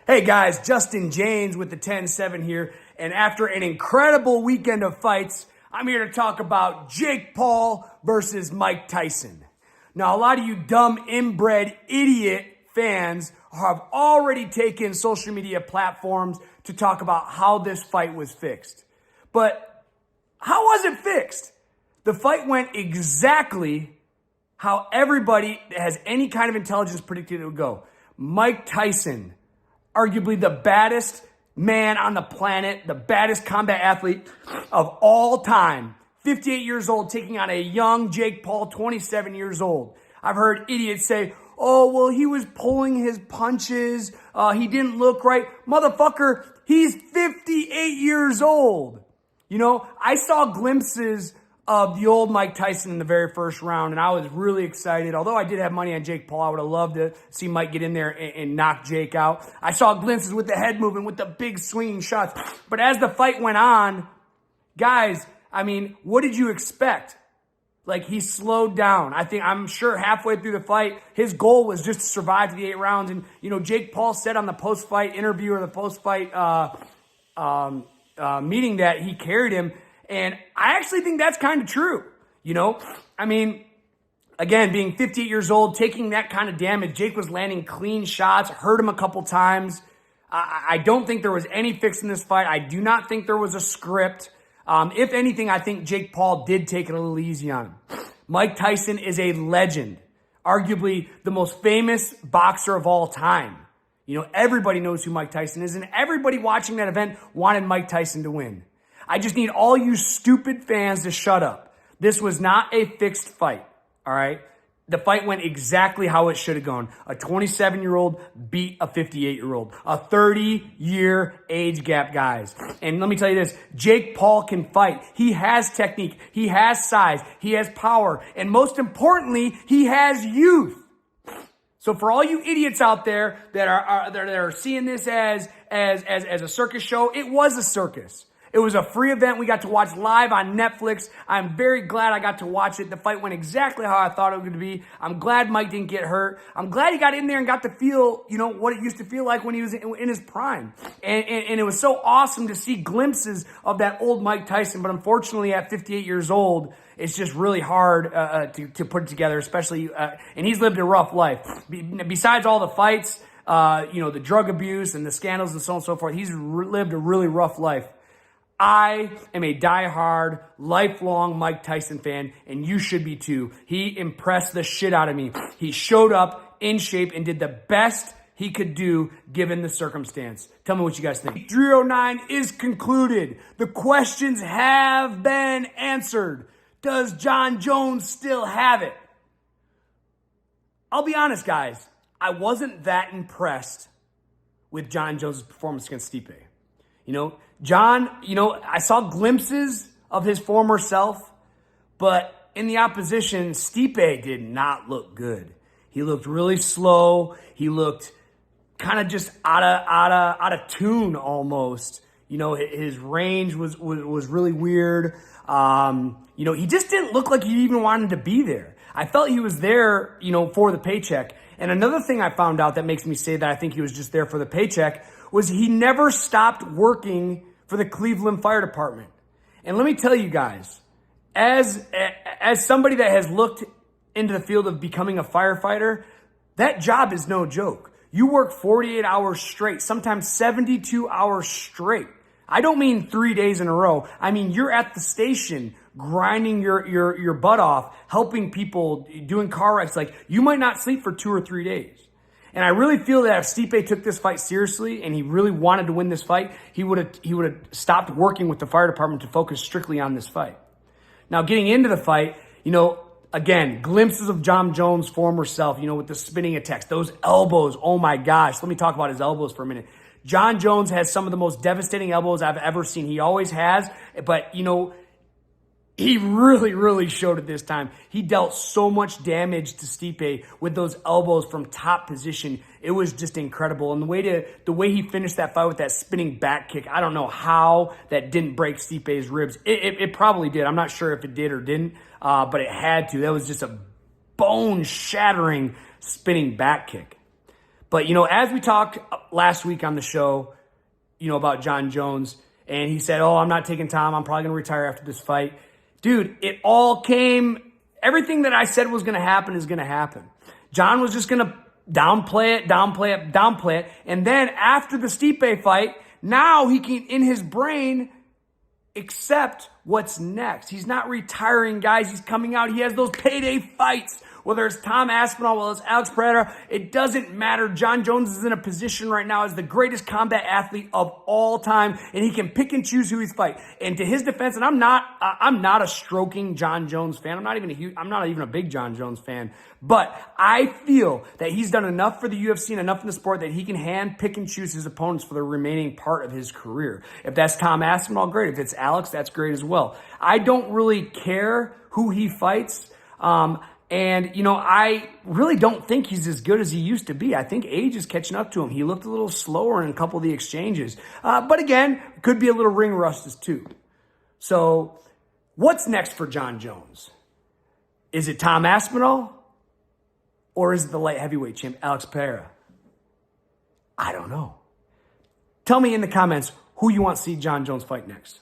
Hey guys, Justin Jaynes with the 10-7 here, and after an incredible weekend of fights, I'm here to talk about Jake Paul versus Mike Tyson. Now, a lot of you dumb, inbred, idiot fans have already taken social media platforms to talk about how this fight was fixed. But how was it fixed? The fight went exactly how everybody that has any kind of intelligence predicted it would go. Mike Tyson, arguably the baddest man on the planet, the baddest combat athlete of all time. 58 years old, taking on a young Jake Paul, 27 years old. I've heard idiots say, oh, well, he was pulling his punches. He didn't look right. Motherfucker, he's 58 years old. You know, I saw glimpses of the old Mike Tyson in the very first round, and I was really excited. Although I did have money on Jake Paul, I would have loved to see Mike get in there and knock Jake out. I saw glimpses with the head movement, with the big swinging shots. But as the fight went on, guys, I mean, what did you expect? Like, he slowed down. I'm sure halfway through the fight, his goal was just to survive to the 8 rounds. And, you know, Jake Paul said on the post-fight interview or the post-fight meeting that he carried him. And I actually think that's kind of true. You know, I mean, again, being 58 years old, taking that kind of damage, Jake was landing clean shots, hurt him a couple times. I don't think there was any fix in this fight. I do not think there was a script. If anything, I think Jake Paul did take it a little easy on him. Mike Tyson is a legend, arguably the most famous boxer of all time. You know, everybody knows who Mike Tyson is, and everybody watching that event wanted Mike Tyson to win. I just need all you stupid fans to shut up. This was not a fixed fight, all right? The fight went exactly how it should have gone. A 27-year-old beat a 58-year-old. A 30-year age gap, guys. And let me tell you this, Jake Paul can fight. He has technique. He has size. He has power. And most importantly, he has youth. So for all you idiots out there that are seeing this as a circus show, it was a circus. It was a free event we got to watch live on Netflix. I'm very glad I got to watch it. The fight went exactly how I thought it was going to be. I'm glad Mike didn't get hurt. I'm glad he got in there and got to feel, you know, what it used to feel like when he was in his prime. And it was so awesome to see glimpses of that old Mike Tyson. But unfortunately, at 58 years old, it's just really hard to put it together, especially, and he's lived a rough life. Besides all the fights, you know, the drug abuse and the scandals and so on and so forth, he's lived a really rough life. I am a diehard, lifelong Mike Tyson fan, and you should be too. He impressed the shit out of me. He showed up in shape and did the best he could do given the circumstance. Tell me what you guys think. 309 is concluded. The questions have been answered. Does Jon Jones still have it? I'll be honest, guys. I wasn't that impressed with Jon Jones' performance against Stipe. You know, Jon, you know, I saw glimpses of his former self, but in the opposition, Stipe did not look good. He looked really slow. He looked kind of just out of tune almost. You know, his range was really weird. You know, he just didn't look like he even wanted to be there. I felt he was there, you know, for the paycheck. And another thing I found out that makes me say that I think he was just there for the paycheck was he never stopped working for the Cleveland Fire Department. And let me tell you guys, as somebody that has looked into the field of becoming a firefighter, that job is no joke. You work 48 hours straight, sometimes 72 hours straight. I don't mean 3 days in a row. I mean, you're at the station grinding your butt off, helping people, doing car wrecks. Like, you might not sleep for 2 or 3 days. And I really feel that if Stipe took this fight seriously and he really wanted to win this fight, he would have stopped working with the fire department to focus strictly on this fight. Now, getting into the fight, you know, again, glimpses of Jon Jones' former self, you know, with the spinning attacks, those elbows. Oh my gosh. Let me talk about his elbows for a minute. Jon Jones has some of the most devastating elbows I've ever seen. He always has, but, you know, he really, really showed it this time. He dealt so much damage to Stipe with those elbows from top position. It was just incredible. And the way he finished that fight with that spinning back kick, I don't know how that didn't break Stipe's ribs. It probably did. I'm not sure if it did or didn't, but it had to. That was just a bone-shattering spinning back kick. But, you know, as we talked last week on the show, you know, about Jon Jones, and he said, oh, I'm not taking Tom. I'm probably going to retire after this fight. Dude, it all came, everything that I said was going to happen is going to happen. Jon was just going to downplay it. And then after the Stipe fight, now he can, in his brain, accept what's next. He's not retiring, guys. He's coming out. He has those payday fights. Whether it's Tom Aspinall, whether it's Alex Pereira, it doesn't matter. Jon Jones is in a position right now as the greatest combat athlete of all time, and he can pick and choose who he's fight. And to his defense, and I'm not a stroking Jon Jones fan. I'm not even a big Jon Jones fan. But I feel that he's done enough for the UFC and enough in the sport that he can hand pick and choose his opponents for the remaining part of his career. If that's Tom Aspinall, great. If it's Alex, that's great as well. I don't really care who he fights. And, you know, I really don't think he's as good as he used to be. I think age is catching up to him. He looked a little slower in a couple of the exchanges. But again, could be a little ring rust too. So what's next for Jon Jones? Is it Tom Aspinall? Or is it the light heavyweight champ, Alex Pereira? I don't know. Tell me in the comments who you want to see Jon Jones fight next.